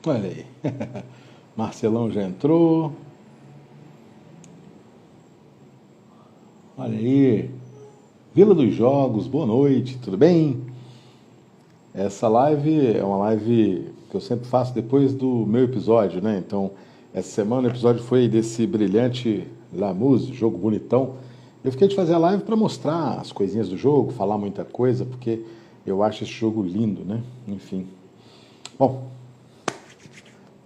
Olha aí. Marcelão já entrou. Olha aí. Vila dos Jogos, boa noite, tudo bem? Essa live é uma live que eu sempre faço depois do meu episódio, né? Então, essa semana o episódio foi desse brilhante Lamuse, jogo bonitão. Eu fiquei de fazer a live para mostrar as coisinhas do jogo, falar muita coisa, porque eu acho esse jogo lindo, né? Enfim. Bom,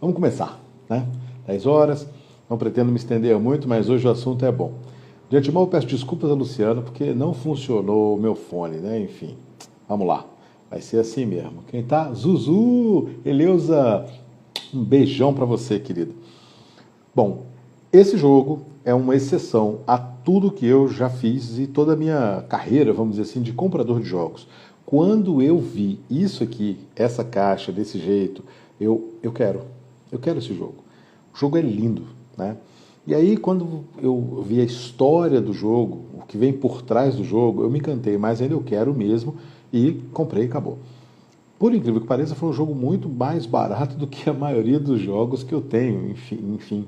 vamos começar, né? 10 horas, não pretendo me estender muito, mas hoje o assunto é bom. De antemão eu peço desculpas a Luciano, porque não funcionou o meu fone, né? Enfim, vamos lá. Vai ser assim mesmo. Quem tá? Zuzu, Eleusa, um beijão para você, querido. Bom, esse jogo é uma exceção a tudo que eu já fiz e toda a minha carreira, vamos dizer assim, de comprador de jogos. Quando eu vi isso aqui, essa caixa desse jeito, eu quero esse jogo. O jogo é lindo, né? E aí, quando eu vi a história do jogo, o que vem por trás do jogo, eu me encantei, mas ainda eu quero mesmo e comprei e acabou. Por incrível que pareça, foi um jogo muito mais barato do que a maioria dos jogos que eu tenho, enfim.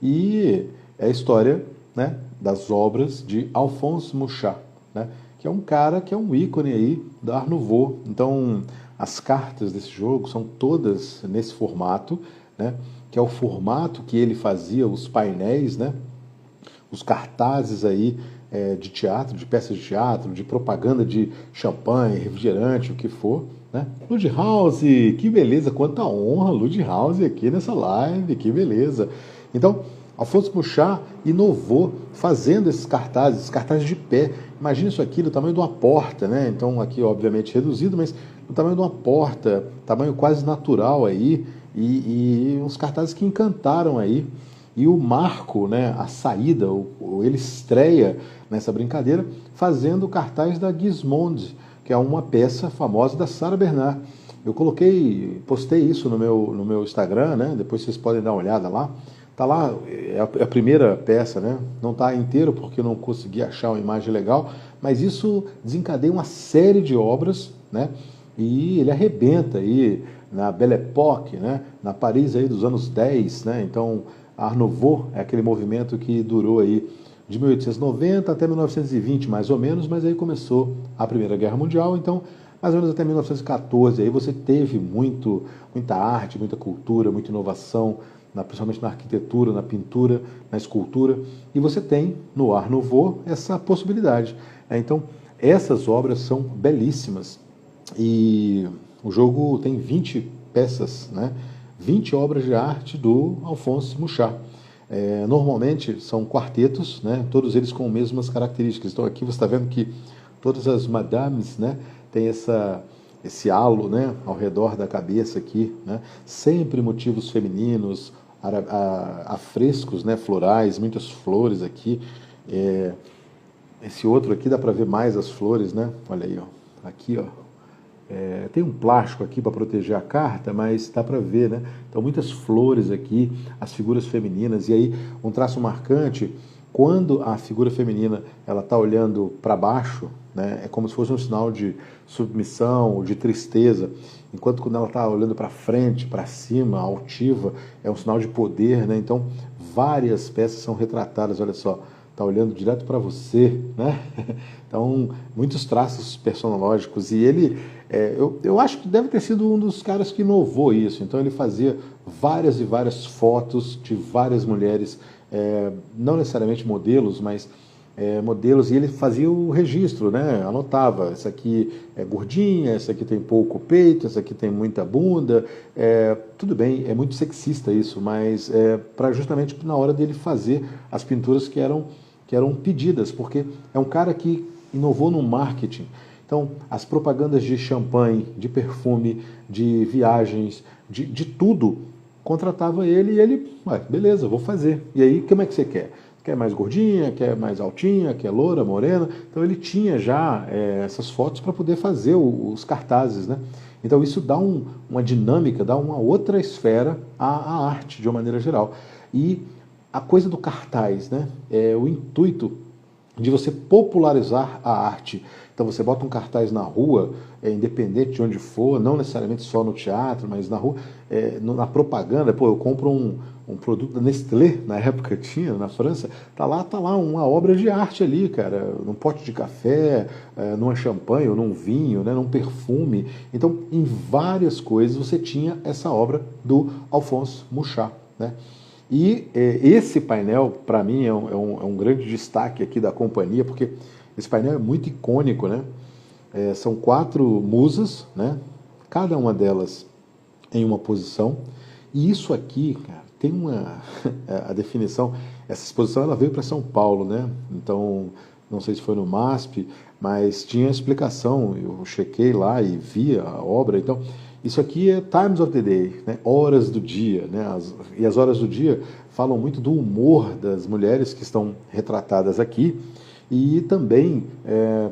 E é a história, né, das obras de Alphonse Mucha, né, que é um cara que é um ícone aí da Art Nouveau. Então, as cartas desse jogo são todas nesse formato, né, que é o formato que ele fazia, os painéis, né, os cartazes aí de teatro, de peças de teatro, de propaganda de champanhe, refrigerante, o que for, né? Ludhouse, que beleza, quanta honra, Ludhouse aqui nessa live, que beleza. Então, Alphonse Mucha inovou fazendo esses cartazes de pé. Imagina isso aqui do tamanho de uma porta, né? Então, aqui obviamente reduzido, mas do tamanho de uma porta, tamanho quase natural aí, e uns cartazes que encantaram aí. E o marco, né, a saída, ele estreia nessa brincadeira fazendo o cartaz da Gismonde, que é uma peça famosa da Sarah Bernard. Eu postei isso no meu Instagram, né? Depois vocês podem dar uma olhada lá. Tá lá, é a primeira peça, né? Não está inteiro porque eu não consegui achar uma imagem legal, mas isso desencadeia uma série de obras, né? E ele arrebenta aí na Belle Époque, né? Na Paris aí dos anos 10, né? Então, a Art Nouveau é aquele movimento que durou aí de 1890 até 1920, mais ou menos, mas aí começou a Primeira Guerra Mundial, então mais ou menos até 1914, aí você teve muita arte, muita cultura, muita inovação, principalmente na arquitetura, na pintura, na escultura, e você tem no Art Nouveau essa possibilidade. Então, essas obras são belíssimas, e o jogo tem 20 peças, né? 20 obras de arte do Alphonse Mucha. Normalmente são quartetos, né? Todos eles com as mesmas características. Então aqui você está vendo que todas as madames, né, têm esse halo, né, ao redor da cabeça aqui, né? Sempre motivos femininos, afrescos, né, florais, muitas flores aqui. Esse outro aqui dá para ver mais as flores, né? Olha aí, ó. Aqui, ó. Tem um plástico aqui para proteger a carta, mas dá para ver, né? Então, muitas flores aqui, as figuras femininas, e aí um traço marcante, quando a figura feminina ela está olhando para baixo, né, é como se fosse um sinal de submissão, de tristeza, enquanto quando ela está olhando para frente, para cima, altiva, é um sinal de poder, né? Então, várias peças são retratadas, olha só, está olhando direto para você, né? Então, muitos traços personológicos. E ele, eu acho que deve ter sido um dos caras que inovou isso. Então, ele fazia várias e várias fotos de várias mulheres, não necessariamente modelos, mas modelos, e ele fazia o registro, né? Anotava, essa aqui é gordinha, essa aqui tem pouco peito, essa aqui tem muita bunda. Tudo bem, é muito sexista isso, mas para justamente na hora dele fazer as pinturas que eram pedidas, porque é um cara que inovou no marketing. Então, as propagandas de champanhe, de perfume, de viagens, de tudo, contratava ele e ele, beleza, vou fazer. E aí, como é que você quer? Quer mais gordinha, quer mais altinha, quer loura, morena? Então ele tinha já essas fotos para poder fazer os cartazes, né? Então isso dá uma dinâmica, dá uma outra esfera à arte, de uma maneira geral. E a coisa do cartaz, né? O intuito de você popularizar a arte. Então você bota um cartaz na rua, independente de onde for, não necessariamente só no teatro, mas na rua, na propaganda. Pô, eu compro um produto da Nestlé, na época tinha, na França, tá lá uma obra de arte ali, cara, num pote de café, numa champanhe, ou num vinho, né, num perfume. Então, em várias coisas você tinha essa obra do Alphonse Mucha, né? E esse painel, para mim, é um grande destaque aqui da companhia, porque esse painel é muito icônico, né? São 4 musas, né? Cada uma delas em uma posição. E isso aqui, cara, tem a definição. Essa exposição ela veio para São Paulo, né? Então, não sei se foi no MASP, mas tinha explicação. Eu chequei lá e vi a obra. Então, isso aqui é Times of the Day, né? Horas do dia, né? E as horas do dia falam muito do humor das mulheres que estão retratadas aqui e também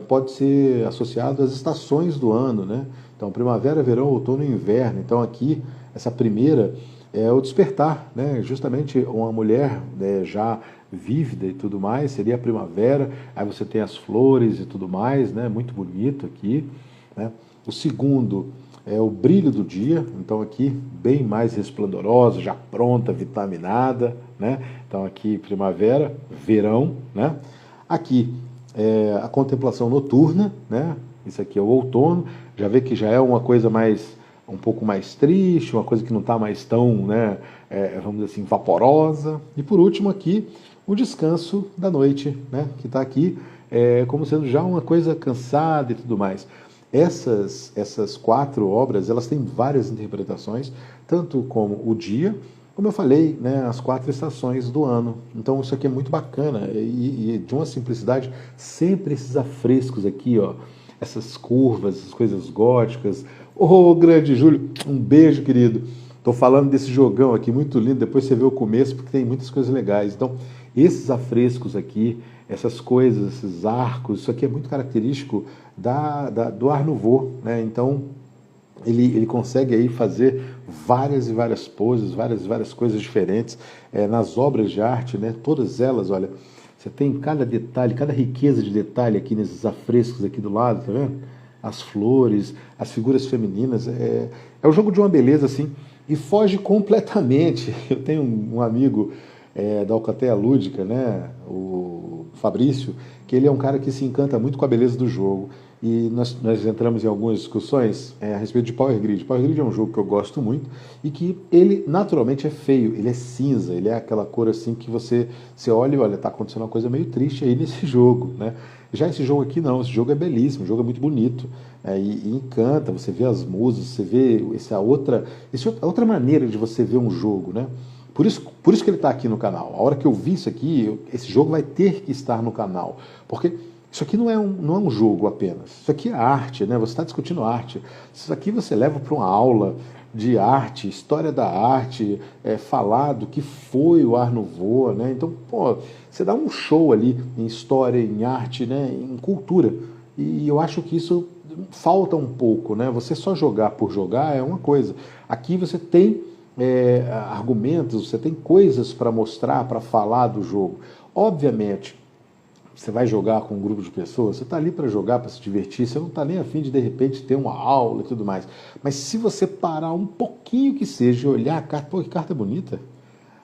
pode ser associado às estações do ano, né? Então, primavera, verão, outono e inverno. Então, aqui, essa primeira é o despertar, né? Justamente uma mulher, né, já vívida e tudo mais, seria a primavera. Aí você tem as flores e tudo mais, né? Muito bonito aqui, né? O segundo é o brilho do dia, então aqui bem mais resplendorosa, já pronta, vitaminada, né? Então aqui primavera, verão, né? Aqui a contemplação noturna, né? Isso aqui é o outono, já vê que já é uma coisa um pouco mais triste, uma coisa que não está mais tão, né, vamos dizer assim, vaporosa. E por último aqui, o descanso da noite, né? Que está aqui como sendo já uma coisa cansada e tudo mais. Essas 4 obras, elas têm várias interpretações, tanto como o dia, como eu falei, né, as 4 estações do ano. Então isso aqui é muito bacana e de uma simplicidade, sempre esses afrescos aqui, ó, essas curvas, essas coisas góticas. Ô, grande Júlio, um beijo, querido. Tô falando desse jogão aqui, muito lindo, depois você vê o começo, porque tem muitas coisas legais. Então, esses afrescos aqui, essas coisas, esses arcos, isso aqui é muito característico do Art Nouveau, né? Então, ele consegue aí fazer várias e várias poses, várias e várias coisas diferentes nas obras de arte, né? Todas elas, olha, você tem cada detalhe, cada riqueza de detalhe aqui nesses afrescos aqui do lado, tá vendo? As flores, as figuras femininas, é o jogo de uma beleza assim, e foge completamente. Eu tenho um amigo da Alcateia Lúdica, né, o Fabrício, que ele é um cara que se encanta muito com a beleza do jogo. E nós entramos em algumas discussões a respeito de Power Grid. Power Grid é um jogo que eu gosto muito e que ele naturalmente é feio, ele é cinza, ele é aquela cor assim que você olha e olha, tá acontecendo uma coisa meio triste aí nesse jogo, né? Já esse jogo aqui não, esse jogo é belíssimo, o jogo é muito bonito e encanta, você vê as musas, você vê essa outra maneira de você ver um jogo, né? Por isso que ele está aqui no canal. A hora que eu vi isso aqui, esse jogo vai ter que estar no canal, porque isso aqui não é um jogo apenas. Isso aqui é arte, né? Você está discutindo arte. Isso aqui você leva para uma aula de arte, história da arte, falar do que foi o Art Nouveau, né? Então, pô, você dá um show ali em história, em arte, né? Em cultura. E eu acho que isso falta um pouco, né? Você só jogar por jogar é uma coisa. Aqui você tem argumentos, você tem coisas para mostrar, para falar do jogo. Obviamente, você vai jogar com um grupo de pessoas, você está ali para jogar, para se divertir, você não está nem a fim de repente ter uma aula e tudo mais. Mas se você parar um pouquinho que seja e olhar a carta, pô, que carta bonita,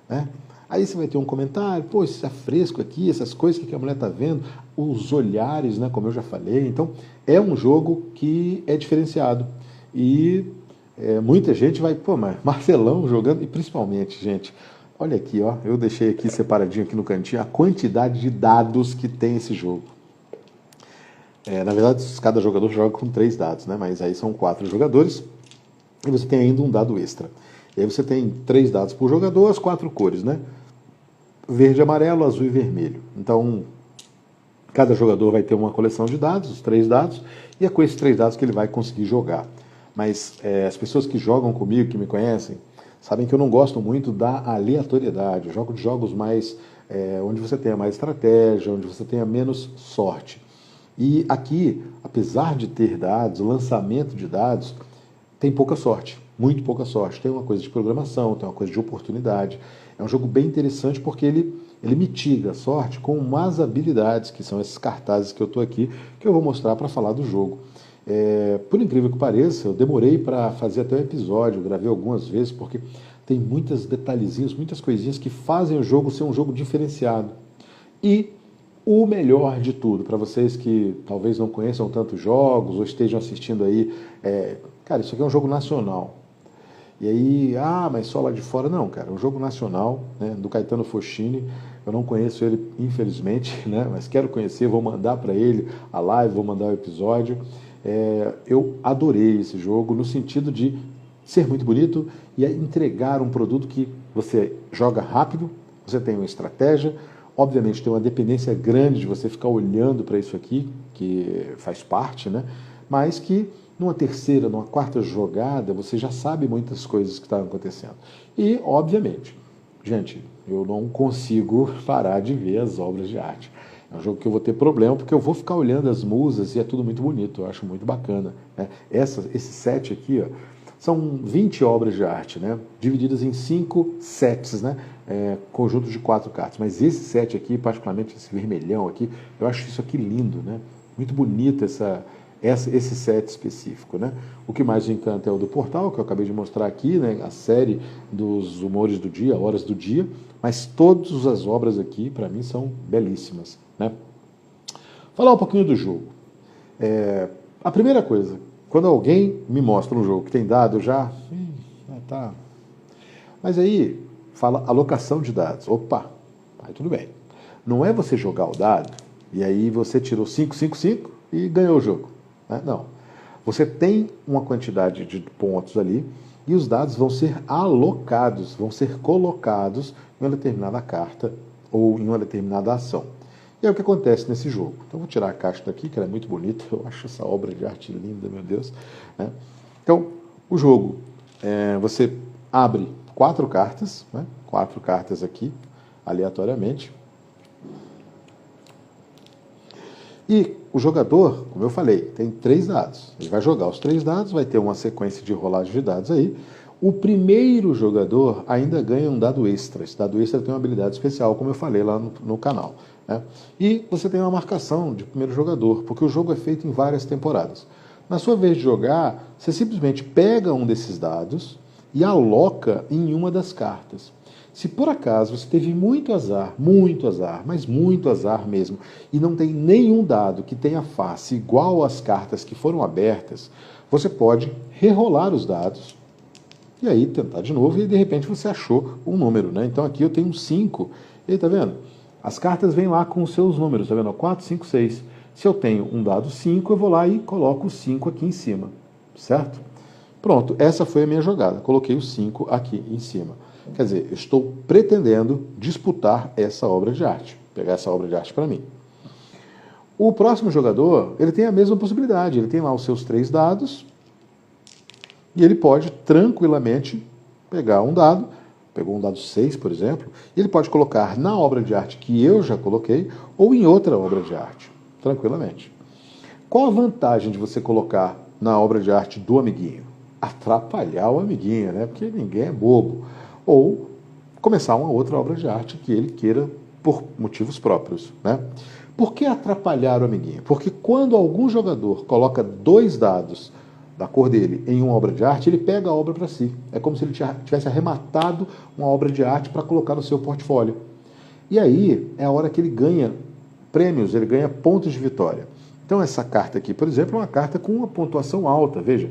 né? Aí você vai ter um comentário, pô, esse afresco aqui, essas coisas que a mulher está vendo, os olhares, né, como eu já falei. Então, é um jogo que é diferenciado. E muita gente vai, pô, mas Marcelão jogando, e principalmente, gente, olha aqui, ó, eu deixei aqui separadinho aqui no cantinho a quantidade de dados que tem esse jogo. Na verdade, cada jogador joga com 3 dados, né? Mas aí são 4 jogadores e você tem ainda um dado extra. E aí você tem 3 dados por jogador, as 4 cores, né? Verde, amarelo, azul e vermelho. Então, cada jogador vai ter uma coleção de dados, os 3 dados, e é com esses 3 dados que ele vai conseguir jogar. Mas as pessoas que jogam comigo, que me conhecem, sabem que eu não gosto muito da aleatoriedade. Eu jogo de jogos mais onde você tenha mais estratégia, onde você tenha menos sorte. E aqui, apesar de ter dados, o lançamento de dados, tem pouca sorte. muito pouca sorte. Tem uma coisa de programação, tem uma coisa de oportunidade. É um jogo bem interessante porque ele mitiga a sorte com umas habilidades, que são esses cartazes que eu estou aqui, que eu vou mostrar para falar do jogo. Por incrível que pareça, eu demorei para fazer até o episódio, eu gravei algumas vezes, porque tem muitos detalhezinhos, muitas coisinhas que fazem o jogo ser um jogo diferenciado. E o melhor de tudo, para vocês que talvez não conheçam tantos jogos ou estejam assistindo aí, cara, isso aqui é um jogo nacional. E aí, mas só lá de fora? Não, cara, é um jogo nacional, né, do Caetano Foschini. Eu não conheço ele, infelizmente, né, mas quero conhecer, vou mandar para ele a live, vou mandar o episódio. Eu adorei esse jogo no sentido de ser muito bonito e entregar um produto que você joga rápido, você tem uma estratégia, obviamente tem uma dependência grande de você ficar olhando para isso aqui, que faz parte, né? Mas que numa terceira, numa quarta jogada, você já sabe muitas coisas que estão acontecendo. E, obviamente, gente, eu não consigo parar de ver as obras de arte. É um jogo que eu vou ter problema, porque eu vou ficar olhando as musas e é tudo muito bonito, eu acho muito bacana, né? Esse set aqui, ó, são 20 obras de arte, né? Divididas em 5 sets, né? Conjuntos de 4 cartas. Mas esse set aqui, particularmente esse vermelhão aqui, eu acho isso aqui lindo, né? Muito bonito esse set específico, né? O que mais me encanta é o do Portal, que eu acabei de mostrar aqui, né? A série dos humores do dia, horas do dia, mas todas as obras aqui, para mim, são belíssimas, né? Falar um pouquinho do jogo. A primeira coisa, quando alguém me mostra um jogo que tem dado, eu já... tá. Mas aí, fala alocação de dados. Opa, aí tudo bem. Não é você jogar o dado, e aí você tirou 5, 5, 5 e ganhou o jogo. Né? Não. Você tem uma quantidade de pontos ali, e os dados vão ser alocados, vão ser colocados em uma determinada carta ou em uma determinada ação. E é o que acontece nesse jogo. Então, vou tirar a caixa daqui, que ela é muito bonita. Eu acho essa obra de arte linda, meu Deus. Né? Então, o jogo, você abre 4 cartas, né? 4 cartas aqui, aleatoriamente. E o jogador, como eu falei, tem 3 dados. Ele vai jogar os 3 dados, vai ter uma sequência de rolagem de dados aí. O primeiro jogador ainda ganha um dado extra. Esse dado extra tem uma habilidade especial, como eu falei lá no canal. Né? E você tem uma marcação de primeiro jogador, porque o jogo é feito em várias temporadas. Na sua vez de jogar, você simplesmente pega um desses dados e aloca em uma das cartas. Se por acaso você teve muito azar, mas muito azar mesmo, e não tem nenhum dado que tenha face igual às cartas que foram abertas, você pode rerolar os dados e aí tentar de novo e de repente você achou um número, né? Então aqui eu tenho um 5, e aí tá vendo? As cartas vêm lá com os seus números, tá vendo? 4, 5, 6. Se eu tenho um dado 5, eu vou lá e coloco o 5 aqui em cima, certo? Pronto, essa foi a minha jogada. Coloquei o 5 aqui em cima. Quer dizer, eu estou pretendendo disputar essa obra de arte, pegar essa obra de arte para mim. O próximo jogador, ele tem a mesma possibilidade, ele tem lá os seus 3 dados e ele pode tranquilamente pegar um dado, pegou um dado 6, por exemplo, e ele pode colocar na obra de arte que eu já coloquei ou em outra obra de arte, tranquilamente. Qual a vantagem de você colocar na obra de arte do amiguinho? Atrapalhar o amiguinho, né? Porque ninguém é bobo. Ou começar uma outra obra de arte que ele queira por motivos próprios, né? Por que atrapalhar o amiguinho? Porque quando algum jogador coloca 2 dados da cor dele em uma obra de arte, ele pega a obra para si. É como se ele tivesse arrematado uma obra de arte para colocar no seu portfólio. E aí é a hora que ele ganha prêmios, ele ganha pontos de vitória. Então essa carta aqui, por exemplo, é uma carta com uma pontuação alta, veja,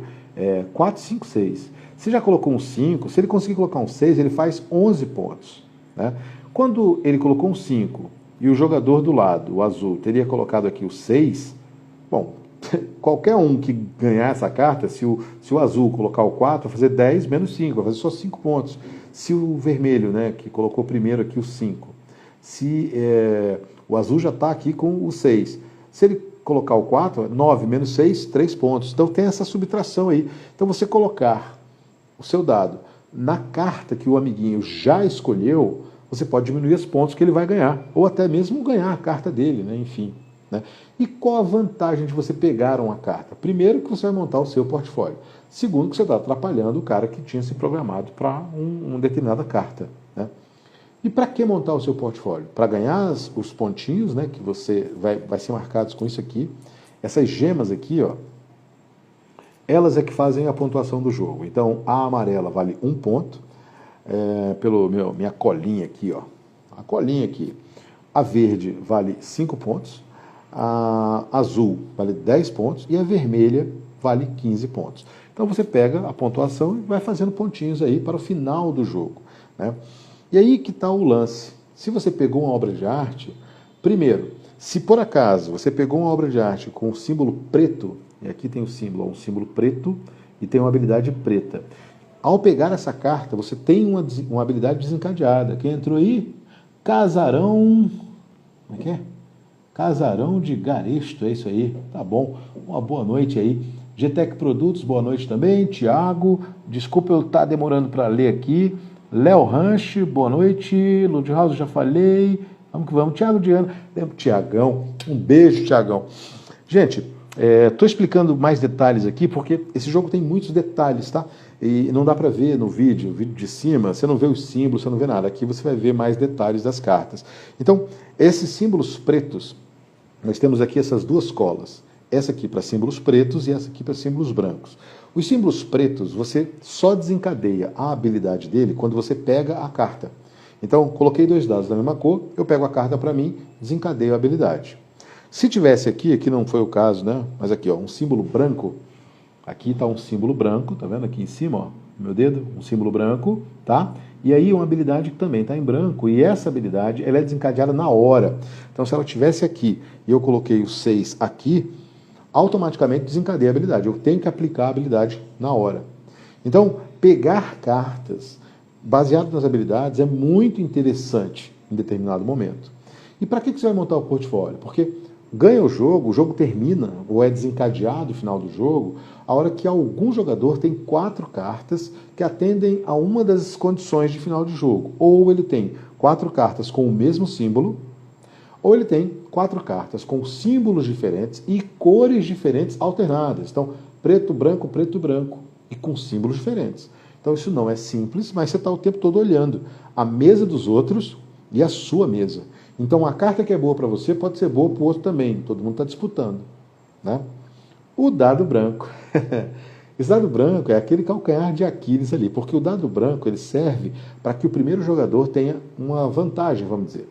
4, 5, 6. Se já colocou um 5, se ele conseguir colocar um 6, ele faz 11 pontos. Né? Quando ele colocou um 5 e o jogador do lado, o azul, teria colocado aqui o 6, bom, qualquer um que ganhar essa carta, se o azul colocar o 4, vai fazer 10 menos 5, vai fazer só 5 pontos. Se o vermelho, né, que colocou primeiro aqui o 5, se o azul já está aqui com o 6, se ele colocar o 4, 9 menos 6, 3 pontos. Então tem essa subtração aí. Então você colocar o seu dado na carta que o amiguinho já escolheu, você pode diminuir os pontos que ele vai ganhar, ou até mesmo ganhar a carta dele, né? Enfim. né? E qual a vantagem de você pegar uma carta? Primeiro, que você vai montar o seu portfólio. Segundo, que você está atrapalhando o cara que tinha se programado para uma determinada carta, né? E para que montar o seu portfólio? Para ganhar os pontinhos, né, que você vai ser marcados com isso aqui. Essas gemas aqui, ó, elas é que fazem a pontuação do jogo. Então, a amarela vale 1 ponto, pelo minha colinha aqui, ó. A colinha aqui. A verde vale 5 pontos, a azul vale 10 pontos e a vermelha vale 15 pontos. Então você pega a pontuação e vai fazendo pontinhos aí para o final do jogo, né? E aí que está o lance. Se você pegou uma obra de arte, primeiro, se por acaso você pegou uma obra de arte com o símbolo preto, e aqui tem o símbolo, um símbolo preto e tem uma habilidade preta. Ao pegar essa carta, você tem uma habilidade desencadeada. Quem entrou aí? Casarão... Como é que é? Casarão de Garesto, é isso aí. Tá bom. Uma boa noite aí. GTEC Produtos, boa noite também. Tiago, desculpa eu estar demorando para ler aqui. Léo Ranch, boa noite. Lud House, já falei. Vamos que vamos. Tiago Diana, Tiagão, um beijo, Tiagão. Gente, estou explicando mais detalhes aqui porque esse jogo tem muitos detalhes, tá? E não dá para ver no vídeo, o vídeo de cima, você não vê os símbolos, você não vê nada. Aqui você vai ver mais detalhes das cartas. Então, esses símbolos pretos, nós temos aqui essas duas colas. Essa aqui para símbolos pretos e essa aqui para símbolos brancos. Os símbolos pretos, você só desencadeia a habilidade dele quando você pega a carta. Então, coloquei 2 dados da mesma cor, eu pego a carta para mim, desencadeio a habilidade. Se tivesse aqui não foi o caso, né? Mas aqui, ó, um símbolo branco, aqui está um símbolo branco, tá vendo aqui em cima, ó, meu dedo, um símbolo branco, tá? E aí uma habilidade que também está em branco, e essa habilidade ela é desencadeada na hora. Então, se ela tivesse aqui e eu coloquei o 6 aqui, automaticamente desencadeia a habilidade. Eu tenho que aplicar a habilidade na hora. Então, pegar cartas baseado nas habilidades é muito interessante em determinado momento. E para que você vai montar o portfólio? Porque ganha o jogo termina, ou é desencadeado no final do jogo, a hora que algum jogador tem 4 cartas que atendem a uma das condições de final de jogo. Ou ele tem 4 cartas com o mesmo símbolo, ou ele tem 4 cartas com símbolos diferentes e cores diferentes alternadas. Então, preto, branco, e com símbolos diferentes. Então, isso não é simples, mas você está o tempo todo olhando a mesa dos outros e a sua mesa. Então, a carta que é boa para você pode ser boa para o outro também. Todo mundo está disputando, né? O dado branco. Esse dado branco é aquele calcanhar de Aquiles ali, porque o dado branco ele serve para que o primeiro jogador tenha uma vantagem, vamos dizer.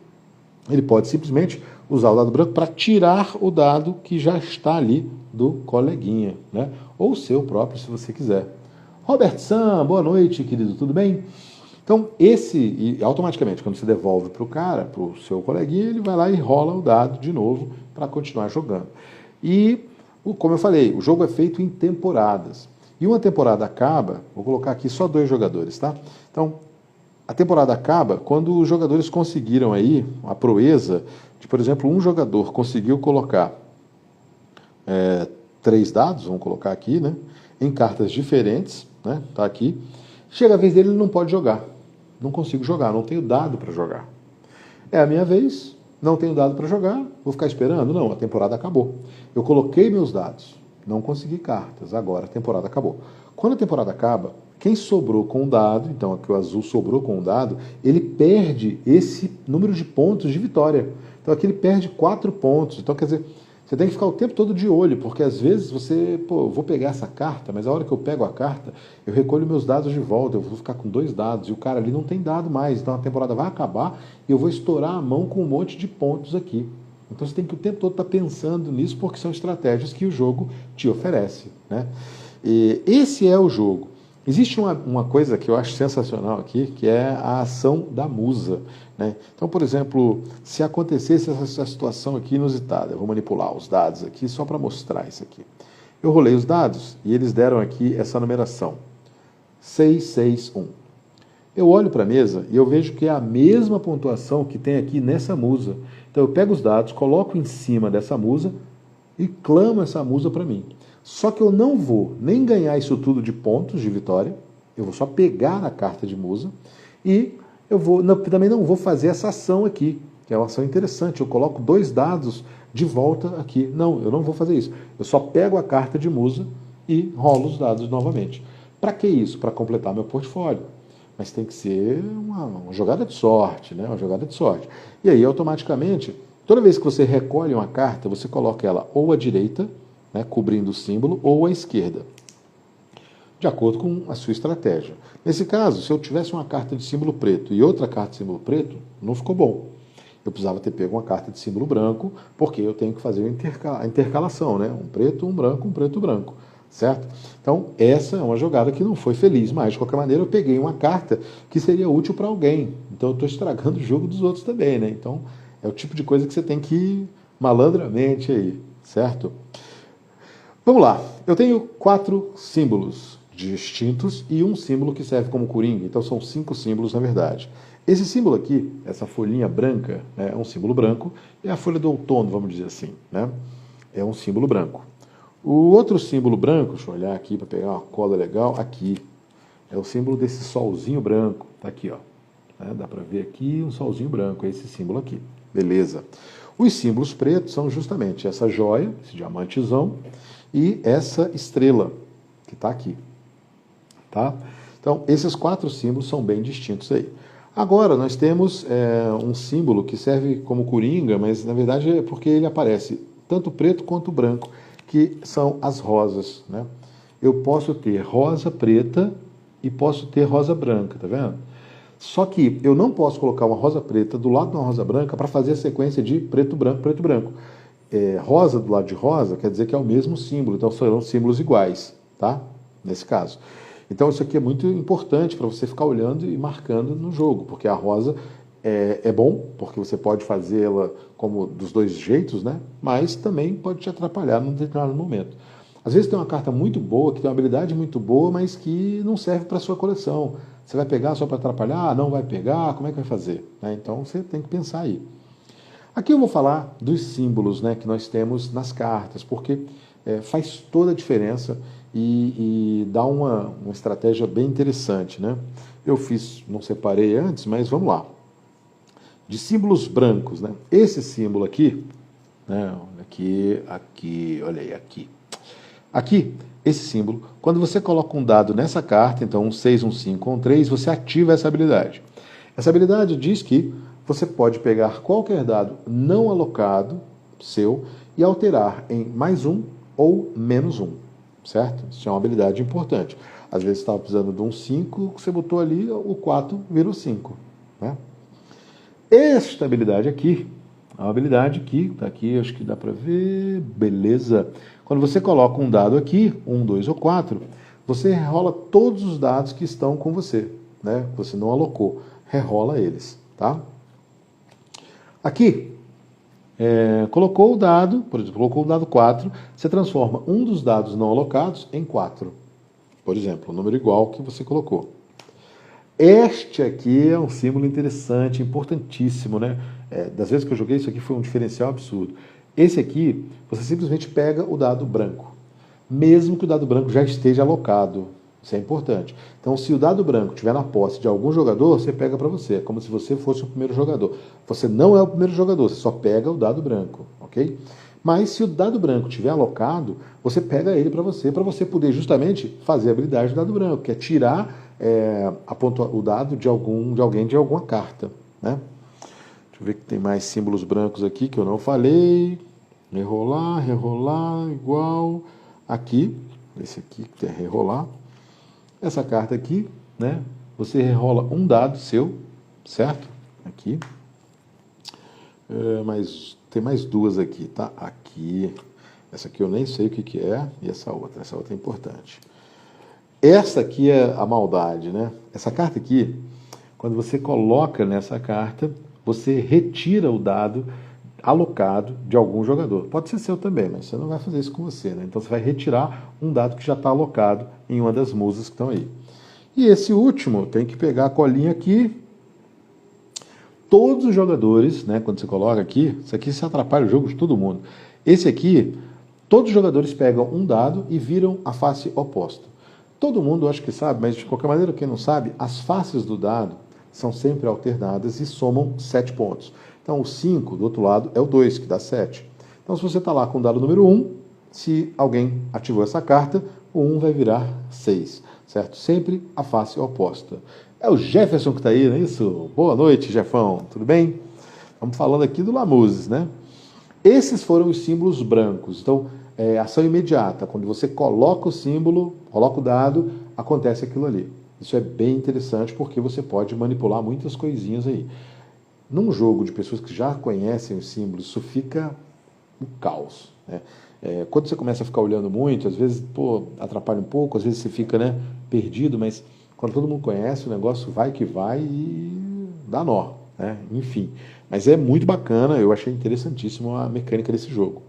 Ele pode simplesmente usar o dado branco para tirar o dado que já está ali do coleguinha, né? Ou o seu próprio, se você quiser. Robert Sam, boa noite, querido, tudo bem? Então, e automaticamente, quando você devolve para o cara, para o seu coleguinha, ele vai lá e rola o dado de novo para continuar jogando. E, como eu falei, o jogo é feito em temporadas. E uma temporada acaba, vou colocar aqui só 2 jogadores, tá? Então, a temporada acaba quando os jogadores conseguiram aí a proeza de, por exemplo, um jogador conseguiu colocar 3 dados, vamos colocar aqui, né? Em cartas diferentes, né? Tá aqui. Chega a vez dele, ele não pode jogar. Não consigo jogar, não tenho dado para jogar. É a minha vez, não tenho dado para jogar, vou ficar esperando? Não, a temporada acabou. Eu coloquei meus dados, não consegui cartas, agora a temporada acabou. Quando a temporada acaba, quem sobrou com o dado, então aqui o azul sobrou com o dado, ele perde esse número de pontos de vitória. Então aqui ele perde 4 pontos. Então quer dizer, você tem que ficar o tempo todo de olho, porque às vezes você, eu vou pegar essa carta, mas a hora que eu pego a carta, eu recolho meus dados de volta, eu vou ficar com 2 dados, e o cara ali não tem dado mais, então a temporada vai acabar e eu vou estourar a mão com um monte de pontos aqui. Então você tem que o tempo todo estar pensando nisso, porque são estratégias que o jogo te oferece, né? E esse é o jogo. Existe uma coisa que eu acho sensacional aqui, que é a ação da musa, né? Então, por exemplo, se acontecesse essa situação aqui inusitada, eu vou manipular os dados aqui só para mostrar isso aqui. Eu rolei os dados e eles deram aqui essa numeração, 661. Eu olho para a mesa e eu vejo que é a mesma pontuação que tem aqui nessa musa. Então eu pego os dados, coloco em cima dessa musa e clamo essa musa para mim. Só que eu não vou nem ganhar isso tudo de pontos de vitória, eu vou só pegar a carta de musa e também não vou fazer essa ação aqui, que é uma ação interessante. Eu coloco 2 dados de volta aqui. Não, eu não vou fazer isso. Eu só pego a carta de musa e rolo os dados novamente. Para que isso? Para completar meu portfólio. Mas tem que ser uma jogada de sorte, né? Uma jogada de sorte. E aí, automaticamente, toda vez que você recolhe uma carta, você coloca ela ou à direita, né, cobrindo o símbolo, ou à esquerda, de acordo com a sua estratégia. Nesse caso, se eu tivesse uma carta de símbolo preto e outra carta de símbolo preto, não ficou bom. Eu precisava ter pego uma carta de símbolo branco, porque eu tenho que fazer a intercalação, né? Um preto, um preto, branco. Certo? Então, essa é uma jogada que não foi feliz, mas, de qualquer maneira, eu peguei uma carta que seria útil para alguém. Então, eu estou estragando o jogo dos outros também, né? Então, é o tipo de coisa que você tem que ir malandramente aí, certo? Vamos lá. Eu tenho 4 símbolos distintos e um símbolo que serve como coringa. Então, são 5 símbolos, na verdade. Esse símbolo aqui, essa folhinha branca, né, é um símbolo branco, é a folha do outono, vamos dizer assim, né? É um símbolo branco. O outro símbolo branco, deixa eu olhar aqui para pegar uma cola legal, aqui, é o símbolo desse solzinho branco, tá aqui, ó. Dá para ver aqui um solzinho branco, é esse símbolo aqui, beleza. Os símbolos pretos são justamente essa joia, esse diamantezão, e essa estrela, que está aqui, tá? Então, esses 4 símbolos são bem distintos aí. Agora, nós temos um símbolo que serve como coringa, mas na verdade é porque ele aparece tanto preto quanto branco, que são as rosas, né? Eu posso ter rosa preta e posso ter rosa branca, tá vendo? Só que eu não posso colocar uma rosa preta do lado de uma rosa branca para fazer a sequência de preto, branco, preto, branco. Rosa do lado de rosa quer dizer que é o mesmo símbolo, então serão símbolos iguais, tá? Nesse caso. Então isso aqui é muito importante para você ficar olhando e marcando no jogo, porque a rosa é bom, porque você pode fazê-la como dos dois jeitos, né? Mas também pode te atrapalhar num determinado momento. Às vezes tem uma carta muito boa, que tem uma habilidade muito boa, mas que não serve para a sua coleção. Você vai pegar só para atrapalhar? Ah, não vai pegar? Como é que vai fazer? Então você tem que pensar aí. Aqui eu vou falar dos símbolos, né, que nós temos nas cartas, porque faz toda a diferença e dá uma estratégia bem interessante, né? Eu não separei antes, mas vamos lá. De símbolos brancos, né? Esse símbolo aqui, né? Olha aí, aqui. Aqui, esse símbolo, quando você coloca um dado nessa carta, então um 6, um 5 ou um 3, você ativa essa habilidade. Essa habilidade diz que você pode pegar qualquer dado não alocado seu e alterar em mais 1 ou menos 1, certo? Isso é uma habilidade importante. Às vezes você estava precisando de um 5, você botou ali, o 4 virou 5, né? Esta habilidade aqui, a habilidade que está aqui, acho que dá para ver, beleza. Quando você coloca um dado aqui, 1, 2 ou 4, você rerola todos os dados que estão com você, né? Você não alocou, rerola eles, tá? Aqui, colocou o dado, por exemplo, colocou o dado 4, você transforma um dos dados não alocados em 4. Por exemplo, o número igual que você colocou. Este aqui é um símbolo interessante, importantíssimo, né? Das vezes que eu joguei, isso aqui foi um diferencial absurdo. Esse aqui, você simplesmente pega o dado branco, mesmo que o dado branco já esteja alocado. Isso é importante. Então, se o dado branco estiver na posse de algum jogador, você pega para você. É como se você fosse o primeiro jogador. Você não é o primeiro jogador, você só pega o dado branco, ok? Mas se o dado branco estiver alocado, você pega ele para você poder justamente fazer a habilidade do dado branco, que é tirar o dado de alguém de alguma carta, né? Deixa eu ver que tem mais símbolos brancos aqui que eu não falei. Rerolar, igual. Aqui, esse aqui que é rerolar. Essa carta aqui, né? Você rerola um dado seu, certo? Aqui. Mas tem mais 2 aqui, tá? Aqui. Essa aqui eu nem sei o que é. E essa outra é importante. Essa aqui é a maldade, né? Essa carta aqui, quando você coloca nessa carta, você retira o dado alocado de algum jogador. Pode ser seu também, mas você não vai fazer isso com você, né? Então você vai retirar um dado que já está alocado em uma das musas que estão aí. E esse último, tem que pegar a colinha aqui. Todos os jogadores, né, quando você coloca aqui, isso aqui se atrapalha o jogo de todo mundo. Esse aqui, todos os jogadores pegam um dado e viram a face oposta. Todo mundo acho que sabe, mas de qualquer maneira, quem não sabe, as faces do dado são sempre alternadas e somam 7 pontos. Então, o 5 do outro lado é o 2, que dá 7. Então, se você está lá com o dado número 1, se alguém ativou essa carta, o 1 vai virar 6, certo? Sempre a face oposta. É o Jefferson que está aí, não é isso? Boa noite, Jefão, tudo bem? Estamos falando aqui do Lamuses, né? Esses foram os símbolos brancos. Então, ação imediata. Quando você coloca o símbolo, coloca o dado, acontece aquilo ali. Isso é bem interessante porque você pode manipular muitas coisinhas aí. Num jogo de pessoas que já conhecem os símbolos, isso fica um caos, né? Quando você começa a ficar olhando muito, às vezes atrapalha um pouco, às vezes você fica, né, perdido, mas quando todo mundo conhece, o negócio vai que vai e dá nó, né? Enfim. Mas é muito bacana, eu achei interessantíssimo a mecânica desse jogo.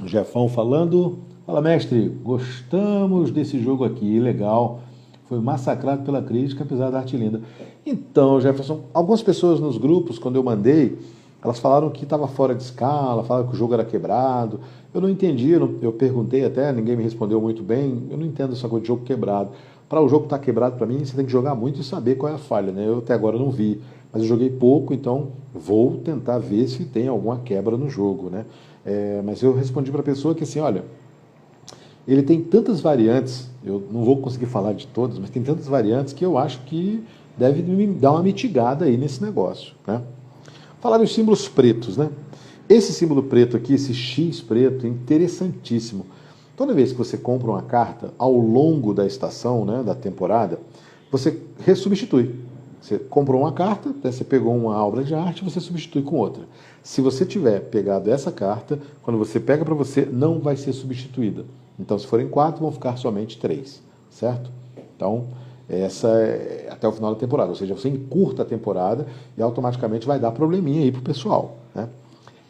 O Jefão falando, fala mestre, gostamos desse jogo aqui, legal, foi massacrado pela crítica, apesar da arte linda. Então, Jefferson, algumas pessoas nos grupos, quando eu mandei, elas falaram que estava fora de escala, falaram que o jogo era quebrado. Eu não entendi, eu perguntei até, ninguém me respondeu muito bem. Eu não entendo essa coisa de jogo quebrado. Para o jogo estar quebrado, para mim, você tem que jogar muito e saber qual é a falha, né? Eu até agora não vi, mas eu joguei pouco, então vou tentar ver se tem alguma quebra no jogo, né? Mas eu respondi para a pessoa que assim, olha, ele tem tantas variantes, eu não vou conseguir falar de todas, mas tem tantas variantes que eu acho que deve me dar uma mitigada aí nesse negócio, né? Falar dos símbolos pretos, né? Esse símbolo preto aqui, esse X preto, é interessantíssimo. Toda vez que você compra uma carta ao longo da estação, né, da temporada, você ressubstitui. Você comprou uma carta, você pegou uma obra de arte, você substitui com outra. Se você tiver pegado essa carta, quando você pega para você, não vai ser substituída. Então, se forem 4, vão ficar somente 3, certo? Então, essa é até o final da temporada, ou seja, você encurta a temporada e automaticamente vai dar probleminha aí pro pessoal, né?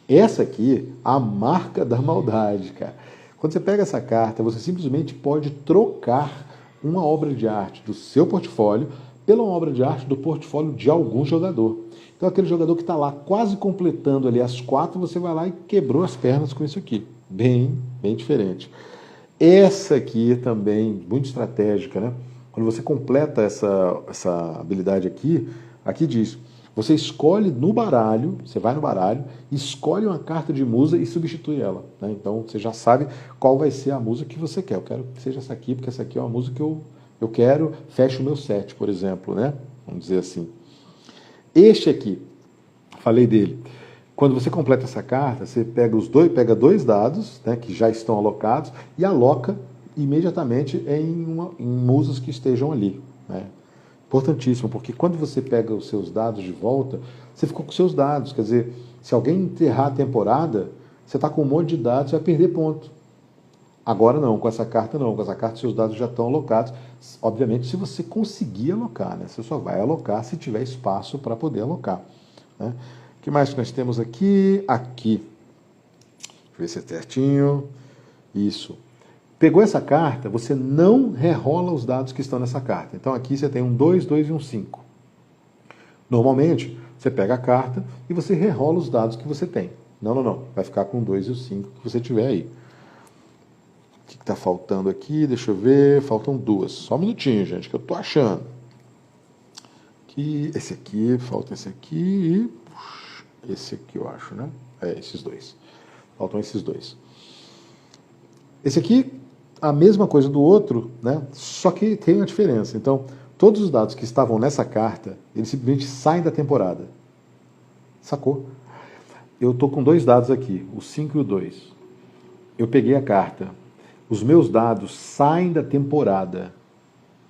Essa aqui, a marca da maldade, cara. Quando você pega essa carta, você simplesmente pode trocar uma obra de arte do seu portfólio pela obra de arte do portfólio de algum jogador. Então, aquele jogador que está lá quase completando ali as 4, você vai lá e quebrou as pernas com isso aqui. Bem diferente. Essa aqui também, muito estratégica, né? Quando você completa essa habilidade aqui diz, você escolhe no baralho, você vai no baralho, escolhe uma carta de musa e substitui ela, né? Então você já sabe qual vai ser a musa que você quer. Eu quero que seja essa aqui, porque essa aqui é uma musa que eu quero, fecha o meu set, por exemplo, né? Vamos dizer assim. Este aqui, falei dele. Quando você completa essa carta, você pega dois dados, né, que já estão alocados e aloca imediatamente em musas que estejam ali, né? Importantíssimo, porque quando você pega os seus dados de volta, você ficou com os seus dados. Quer dizer, se alguém enterrar a temporada, você está com um monte de dados e vai perder ponto. Agora não, com essa carta não. Com essa carta seus dados já estão alocados. Obviamente, se você conseguir alocar, né? Você só vai alocar se tiver espaço para poder alocar, né? O que mais que nós temos aqui? Aqui. Deixa eu ver se é certinho. Isso. Pegou essa carta, você não rerola os dados que estão nessa carta. Então aqui você tem um 2, 2 e um 5. Normalmente, você pega a carta e você rerola os dados que você tem. Não. Vai ficar com o 2 e o 5 que você tiver aí. O que está faltando aqui? Deixa eu ver. Faltam 2. Só um minutinho, gente, que eu estou achando. Aqui, esse aqui, falta esse aqui e esse aqui, eu acho, né? Esses 2. Faltam esses 2. Esse aqui, a mesma coisa do outro, né? Só que tem uma diferença. Então, todos os dados que estavam nessa carta, eles simplesmente saem da temporada. Sacou? Eu estou com 2 dados aqui, o 5 e o 2. Eu peguei a carta. Os meus dados saem da temporada.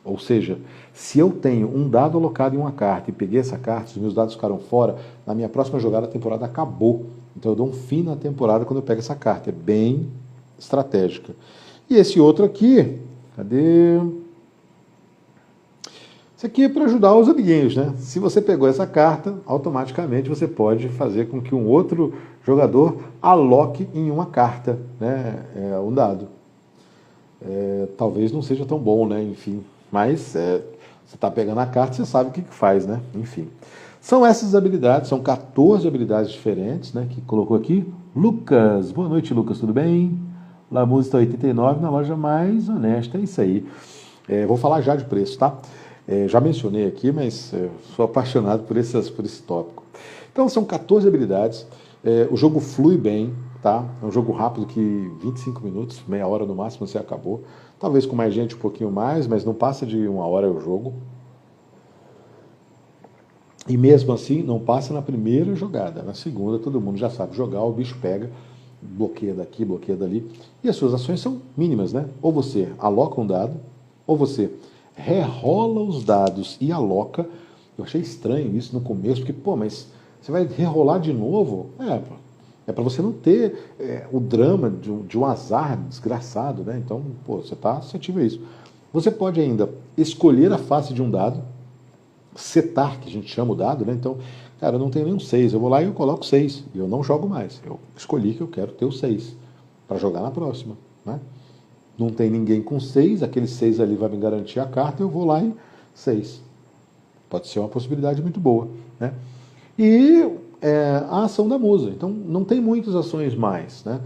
Ou seja, se eu tenho um dado alocado em uma carta e peguei essa carta, os meus dados ficaram fora, na minha próxima jogada a temporada acabou. Então eu dou um fim na temporada quando eu pego essa carta. É bem estratégica. E esse outro aqui, cadê? Isso aqui é para ajudar os amiguinhos, né? Se você pegou essa carta, automaticamente você pode fazer com que um outro jogador aloque em uma carta, né? Um dado. Talvez não seja tão bom, né? Enfim, mas você está pegando a carta, você sabe o que faz, né? Enfim. São essas habilidades, são 14 habilidades diferentes, né? Que colocou aqui. Lucas, boa noite, Lucas, tudo bem? Lamuses está 89 na loja mais honesta, é isso aí. Vou falar já de preço, tá? Já mencionei aqui, mas sou apaixonado por esse tópico. Então, são 14 habilidades. O jogo flui bem, tá? É um jogo rápido que 25 minutos, meia hora no máximo você acabou. Talvez com mais gente um pouquinho mais, mas não passa de uma hora o jogo. E mesmo assim, não passa na primeira jogada. Na segunda, todo mundo já sabe jogar, o bicho pega, bloqueia daqui, bloqueia dali. E as suas ações são mínimas, né? Ou você aloca um dado, ou você rerola os dados e aloca. Eu achei estranho isso no começo, porque, pô, mas você vai rerolar de novo? É para você não ter o drama de um azar desgraçado, né? Então, pô, você está suscetível a isso. Você pode ainda escolher a face de um dado, setar, que a gente chama o dado, né? Então, cara, eu não tenho nenhum 6, eu vou lá e eu coloco 6, e eu não jogo mais. Eu escolhi que eu quero ter o 6 para jogar na próxima, né? Não tem ninguém com 6, aquele 6 ali vai me garantir a carta, eu vou lá e 6. Pode ser uma possibilidade muito boa, né? E a ação da musa. Então, não tem muitas ações mais, né?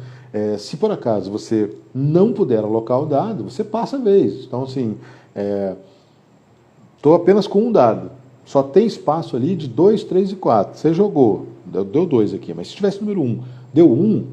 Se por acaso você não puder alocar o dado, você passa a vez. Então, assim, estou apenas com um dado. Só tem espaço ali de 2, 3 e 4. Você jogou, deu 2 aqui, mas se tivesse número 1, deu 1,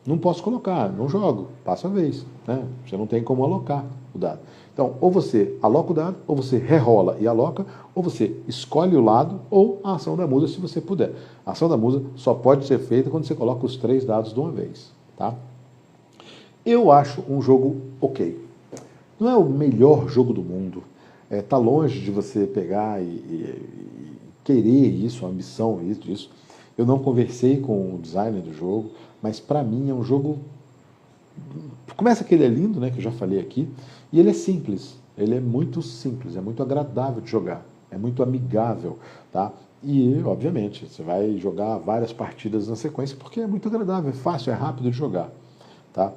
não posso colocar, não jogo, passa a vez, né? Você não tem como alocar o dado. Então, ou você aloca o dado, ou você rerola e aloca, ou você escolhe o lado, ou a ação da musa, se você puder. A ação da musa só pode ser feita quando você coloca os 3 dados de uma vez, tá? Eu acho um jogo ok. Não é o melhor jogo do mundo. Tá longe de você pegar e querer isso, a ambição disso. Eu não conversei com o designer do jogo, mas para mim é um jogo... Começa que ele é lindo, né, que eu já falei aqui, e ele é simples. Ele é muito simples, é muito agradável de jogar, é muito amigável, tá? E, obviamente, você vai jogar várias partidas na sequência porque é muito agradável, é fácil, é rápido de jogar, tá?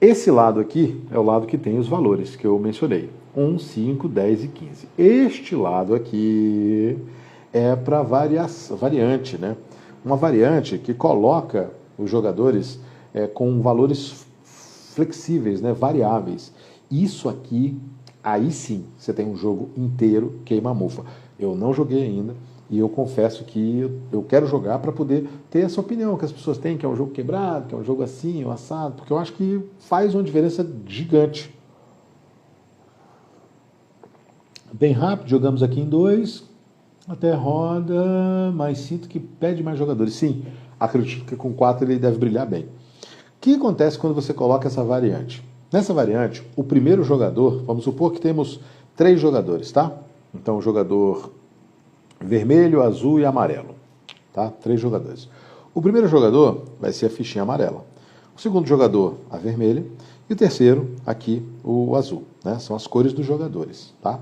Esse lado aqui é o lado que tem os valores que eu mencionei. 1, 5, 10 e 15. Este lado aqui é para variante, né? Uma variante que coloca os jogadores com valores flexíveis, né? Variáveis. Isso aqui, aí sim, você tem um jogo inteiro queima-mufa. Eu não joguei ainda. E eu confesso que eu quero jogar para poder ter essa opinião que as pessoas têm, que é um jogo quebrado, que é um jogo assim, um assado, porque eu acho que faz uma diferença gigante. Bem rápido, jogamos aqui em 2, até roda, mas sinto que pede mais jogadores. Sim, acredito que com 4 ele deve brilhar bem. O que acontece quando você coloca essa variante? Nessa variante, o primeiro jogador, vamos supor que temos 3 jogadores, tá? Então o jogador vermelho, azul e amarelo, tá? 3 jogadores. O primeiro jogador vai ser a fichinha amarela. O segundo jogador, a vermelha. E o terceiro, aqui, o azul, né? São as cores dos jogadores, tá?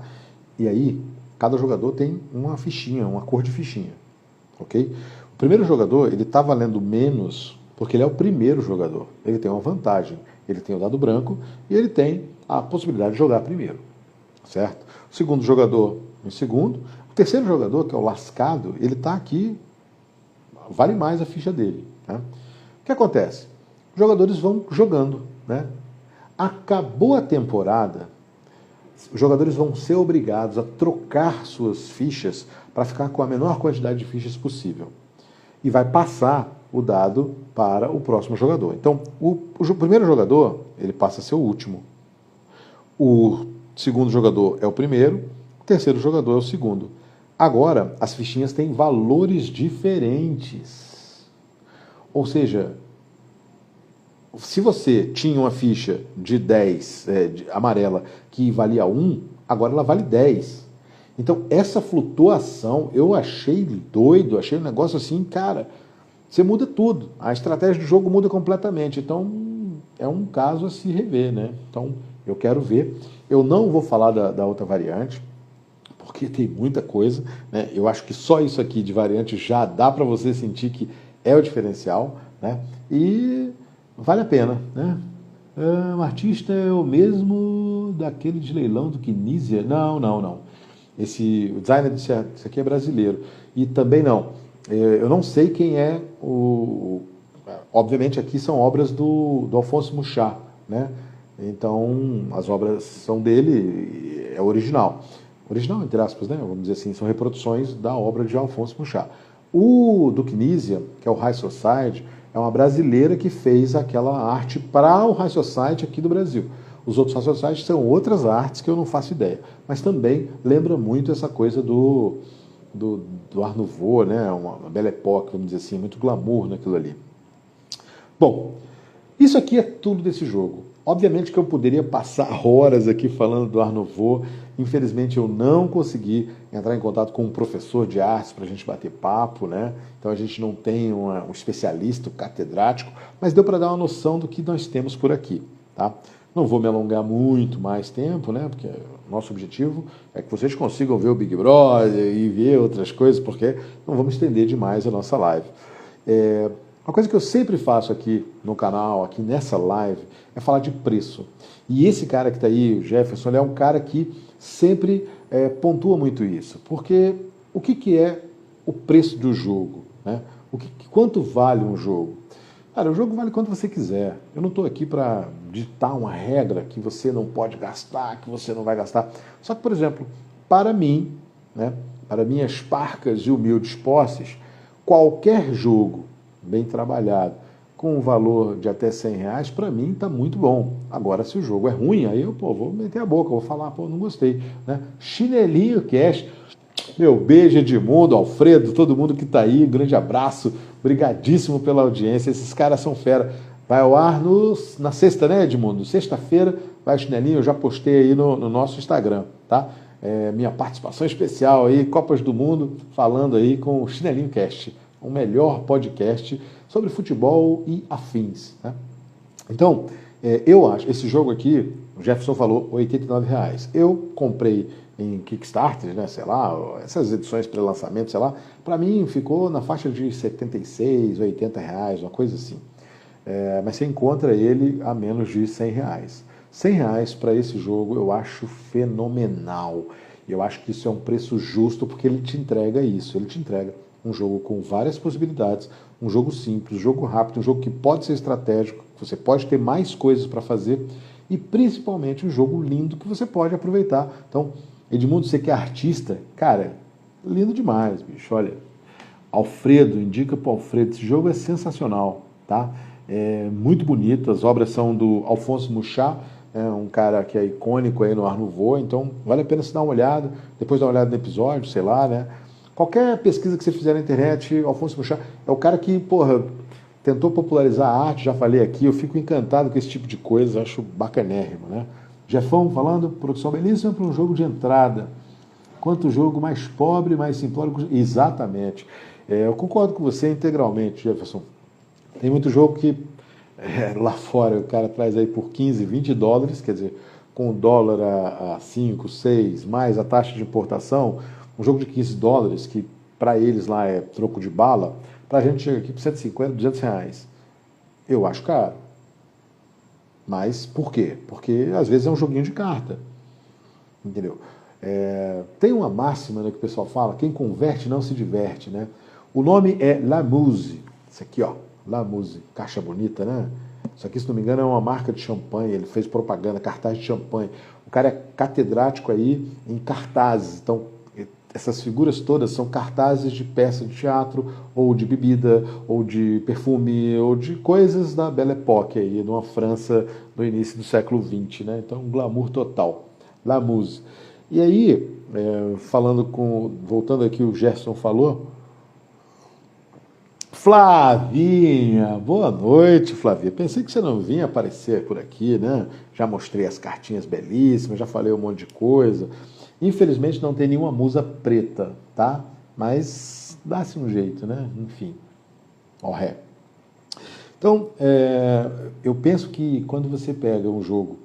E aí, cada jogador tem uma fichinha, uma cor de fichinha, ok? O primeiro jogador, ele está valendo menos porque ele é o primeiro jogador. Ele tem uma vantagem. Ele tem o dado branco e ele tem a possibilidade de jogar primeiro, certo? O segundo jogador, em segundo. O terceiro jogador, que é o lascado, ele está aqui, vale mais a ficha dele, né? O que acontece? Os jogadores vão jogando, né? Acabou a temporada, os jogadores vão ser obrigados a trocar suas fichas para ficar com a menor quantidade de fichas possível. E vai passar o dado para o próximo jogador. Então, o primeiro jogador, ele passa a ser o último. O segundo jogador é o primeiro, o terceiro jogador é o segundo. Agora, as fichinhas têm valores diferentes. Ou seja, se você tinha uma ficha de 10, amarela, que valia 1, agora ela vale 10. Então, essa flutuação, eu achei doido, achei um negócio assim, cara, você muda tudo. A estratégia do jogo muda completamente. Então, é um caso a se rever, né? Então, eu quero ver. Eu não vou falar da outra variante, porque tem muita coisa, né? Eu acho que só isso aqui de variante já dá para você sentir que é o diferencial, né? E vale a pena, né? O artista é o mesmo daquele de leilão do Kinesia? Não. O designer disso aqui é brasileiro. E também não. Eu não sei quem é o... Obviamente aqui são obras do Alphonse Mucha, né? Então as obras são dele, é original. Original, entre aspas, né? Vamos dizer assim, são reproduções da obra de Alphonse Mucha. O do Kinesia, que é o High Society, é uma brasileira que fez aquela arte para o High Society aqui do Brasil. Os outros High Society são outras artes que eu não faço ideia. Mas também lembra muito essa coisa do Art Nouveau, né? Uma Belle Époque, vamos dizer assim, muito glamour naquilo ali. Bom, isso aqui é tudo desse jogo. Obviamente que eu poderia passar horas aqui falando do Art Nouveau. Infelizmente eu não consegui entrar em contato com um professor de artes para a gente bater papo, né? Então a gente não tem um especialista, um catedrático, mas deu para dar uma noção do que nós temos por aqui, tá? Não vou me alongar muito mais tempo, né? Porque nosso objetivo é que vocês consigam ver o Big Brother e ver outras coisas, porque não vamos estender demais a nossa live. Uma coisa que eu sempre faço aqui no canal, aqui nessa live, é falar de preço. E esse cara que está aí, o Jefferson, ele é um cara que sempre pontua muito isso. Porque o que é o preço do jogo? Né? Quanto vale um jogo? Cara, o jogo vale quanto você quiser. Eu não estou aqui para ditar uma regra que você não pode gastar, que você não vai gastar. Só que, por exemplo, para mim, né, para minhas parcas e humildes posses, qualquer jogo bem trabalhado, com um valor de até R$100, para mim está muito bom. Agora, se o jogo é ruim, aí eu vou meter a boca, vou falar, não gostei. Né? Chinelinho Cash, meu beijo, Edmundo, Alfredo, todo mundo que está aí, um grande abraço, brigadíssimo pela audiência, esses caras são fera. Vai ao ar na sexta, né, Edmundo? Sexta-feira vai o Chinelinho, eu já postei aí no nosso Instagram, tá? Minha participação especial aí, Copas do Mundo, falando aí com o Chinelinho Cast, o melhor podcast sobre futebol e afins. Né? Então, eu acho, esse jogo aqui, o Jefferson falou, R$89. Eu comprei em Kickstarter, né, sei lá, essas edições pré-lançamento, sei lá, para mim ficou na faixa de R$76, R$80, uma coisa assim. Mas você encontra ele a menos de R$100. R$100 para esse jogo eu acho fenomenal. Eu acho que isso é um preço justo porque ele te entrega isso, ele te entrega um jogo com várias possibilidades, um jogo simples, um jogo rápido, um jogo que pode ser estratégico, que você pode ter mais coisas para fazer e principalmente um jogo lindo que você pode aproveitar. Então, Edmundo, você que é artista, cara, lindo demais, bicho, olha. Alfredo, indica para o Alfredo, esse jogo é sensacional, tá? É muito bonito, as obras são do Alphonse Mucha, um cara que é icônico aí no Art Nouveau, então vale a pena você dar uma olhada, depois dar uma olhada no episódio, sei lá, né? Qualquer pesquisa que você fizer na internet, Alphonse Mucha é o cara que, tentou popularizar a arte, já falei aqui, eu fico encantado com esse tipo de coisa, acho bacanérrimo, né? Jefão falando, produção belíssima para um jogo de entrada. Quanto jogo mais pobre, mais simplório. Exatamente. Eu concordo com você integralmente, Jefferson. Tem muito jogo que lá fora o cara traz aí por 15, 20 dólares, quer dizer, com o dólar a 5, 6, mais a taxa de importação, um jogo de 15 dólares, que para eles lá é troco de bala, para a gente chega aqui por 150, R$200. Eu acho caro. Mas por quê? Porque às vezes é um joguinho de carta. Entendeu? Tem uma máxima, né, que o pessoal fala, quem converte não se diverte, né? O nome é La Muse. Isso aqui, ó, La Muse, caixa bonita, né? Isso aqui, se não me engano, é uma marca de champanhe, ele fez propaganda, cartaz de champanhe. O cara é catedrático aí em cartazes, então essas figuras todas são cartazes de peça de teatro, ou de bebida, ou de perfume, ou de coisas da Belle Époque aí, numa França no início do século XX, né? Então, um glamour total. La Muse. E aí, voltando aqui, o Gerson falou, Flavinha, boa noite, Flavinha. Pensei que você não vinha aparecer por aqui, né? Já mostrei as cartinhas belíssimas, já falei um monte de coisa. Infelizmente não tem nenhuma musa preta, tá? Mas dá-se um jeito, né? Enfim, ó ré. Então, eu penso que quando você pega um jogo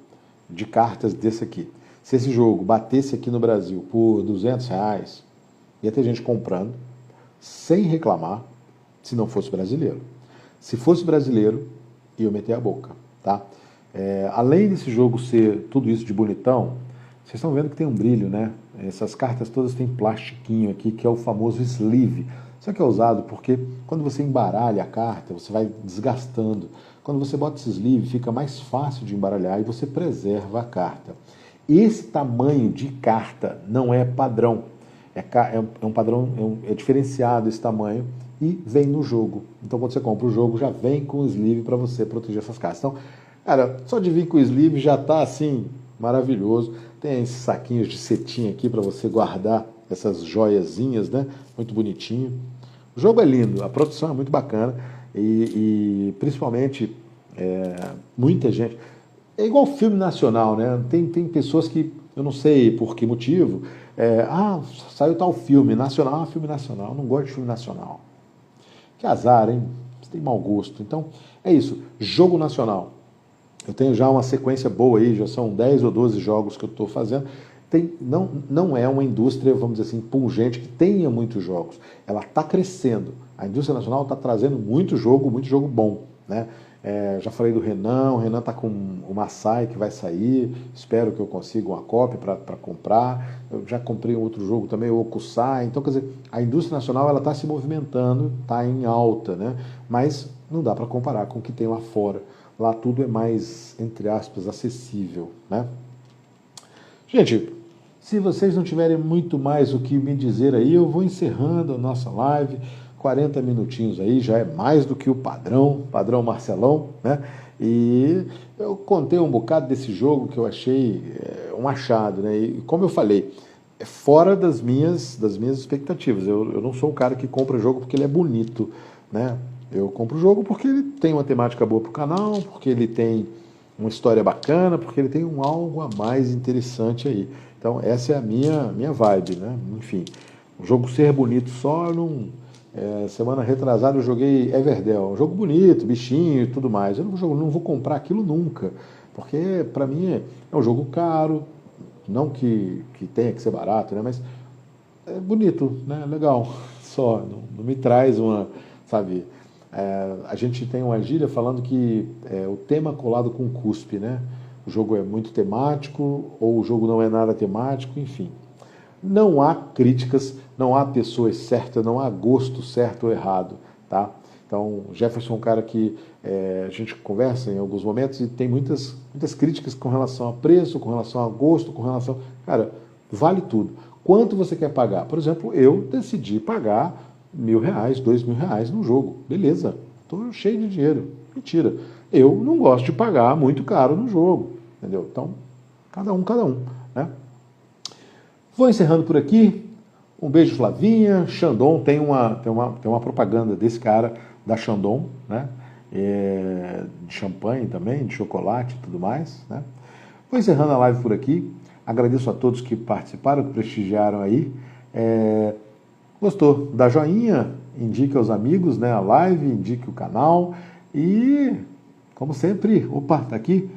de cartas desse aqui, se esse jogo batesse aqui no Brasil por R$200, ia ter gente comprando, sem reclamar, se não fosse brasileiro. Se fosse brasileiro, ia meter a boca, tá? Além desse jogo ser tudo isso de bonitão, vocês estão vendo que tem um brilho, né? Essas cartas todas têm plastiquinho aqui, que é o famoso sleeve. Isso aqui é usado porque quando você embaralha a carta, você vai desgastando. Quando você bota esse sleeve, fica mais fácil de embaralhar e você preserva a carta. Esse tamanho de carta não é padrão. é um padrão, é diferenciado esse tamanho e vem no jogo. Então quando você compra o jogo, já vem com o sleeve para você proteger essas caixas. Então, cara, só de vir com o sleeve já tá assim, maravilhoso. Tem esses saquinhos de cetim aqui para você guardar essas joiazinhas, né? Muito bonitinho. O jogo é lindo, a produção é muito bacana e principalmente muita gente... É igual filme nacional, né? Tem pessoas que, eu não sei por que motivo, saiu tal filme nacional, filme nacional, eu não gosto de filme nacional. Que azar, hein? Você tem mau gosto. Então, é isso, jogo nacional. Eu tenho já uma sequência boa aí, já são 10 ou 12 jogos que eu estou fazendo. Não é uma indústria, vamos dizer assim, pungente, que tenha muitos jogos. Ela está crescendo. A indústria nacional está trazendo muito jogo bom, né? Já falei do Renan, o Renan está com o Massai que vai sair, espero que eu consiga uma cópia para comprar. Eu já comprei um outro jogo também, o Okusai. Então, quer dizer, a indústria nacional ela está se movimentando, está em alta, né? Mas não dá para comparar com o que tem lá fora. Lá tudo é mais, entre aspas, acessível, né? Gente, se vocês não tiverem muito mais o que me dizer aí, eu vou encerrando a nossa live. 40 minutinhos aí, já é mais do que o padrão Marcelão, né? E eu contei um bocado desse jogo que eu achei um achado, né? E como eu falei, é fora das minhas expectativas. Eu não sou o cara que compra jogo porque ele é bonito, né? Eu compro o jogo porque ele tem uma temática boa pro canal, porque ele tem uma história bacana, porque ele tem algo a mais interessante aí. Então essa é a minha vibe, né? Enfim, o jogo ser bonito só não... semana retrasada eu joguei Everdell, um jogo bonito, bichinho e tudo mais. Eu não vou comprar aquilo nunca, porque para mim é um jogo caro, não que tenha que ser barato, né? Mas é bonito, né? Legal, só, não me traz uma, sabe... a gente tem uma gíria falando que o tema colado com cuspe, né? O jogo é muito temático, ou o jogo não é nada temático, enfim. Não há críticas, não há pessoas certas, não há gosto certo ou errado, tá? Então, Jefferson é um cara que a gente conversa em alguns momentos e tem muitas críticas com relação a preço, com relação a gosto, com relação... Cara, vale tudo. Quanto você quer pagar? Por exemplo, eu decidi pagar R$1.000, R$2.000 no jogo. Beleza, estou cheio de dinheiro. Mentira. Eu não gosto de pagar muito caro no jogo, entendeu? Então, cada um, né? Vou encerrando por aqui. Um beijo, Flavinha. Chandon, tem uma propaganda desse cara, da Chandon, né? De champanhe também, de chocolate e tudo mais, né? Vou encerrando a live por aqui. Agradeço a todos que participaram, que prestigiaram aí. Gostou? Dá joinha, indique aos amigos, né, a live, indique o canal. E, como sempre, opa, tá aqui.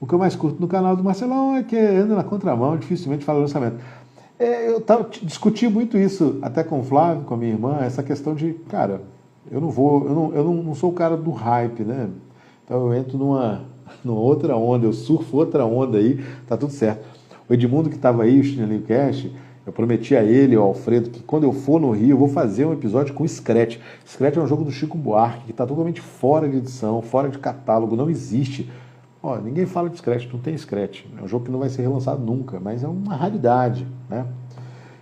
O que eu mais curto no canal do Marcelão é que anda na contramão, dificilmente fala lançamento. Eu discuti muito isso até com o Flávio, com a minha irmã, essa questão de, cara, eu não sou o cara do hype, né? Então eu entro numa outra onda, eu surfo outra onda aí, tá tudo certo. O Edmundo que estava aí, o Chinelinho Cash, eu prometi a ele, ao Alfredo, que quando eu for no Rio, eu vou fazer um episódio com Scratch. Scratch é um jogo do Chico Buarque, que está totalmente fora de edição, fora de catálogo, não existe. Ó, ninguém fala de Scratch, não tem Scratch. É um jogo que não vai ser relançado nunca, mas é uma raridade, né?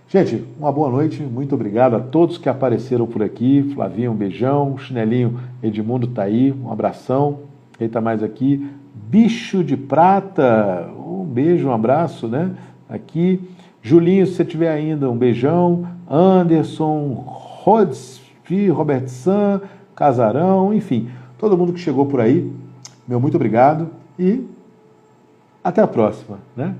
Gente, uma boa noite, muito obrigado a todos que apareceram por aqui. Flavinha, um beijão. Chinelinho, Edmundo tá aí, um abração. Quem tá mais aqui? Bicho de Prata, um beijo, um abraço, né? Aqui. Julinho, se você tiver ainda, um beijão. Anderson, Rodsfi, Robert San, Casarão, enfim, todo mundo que chegou por aí, meu muito obrigado e até a próxima, né?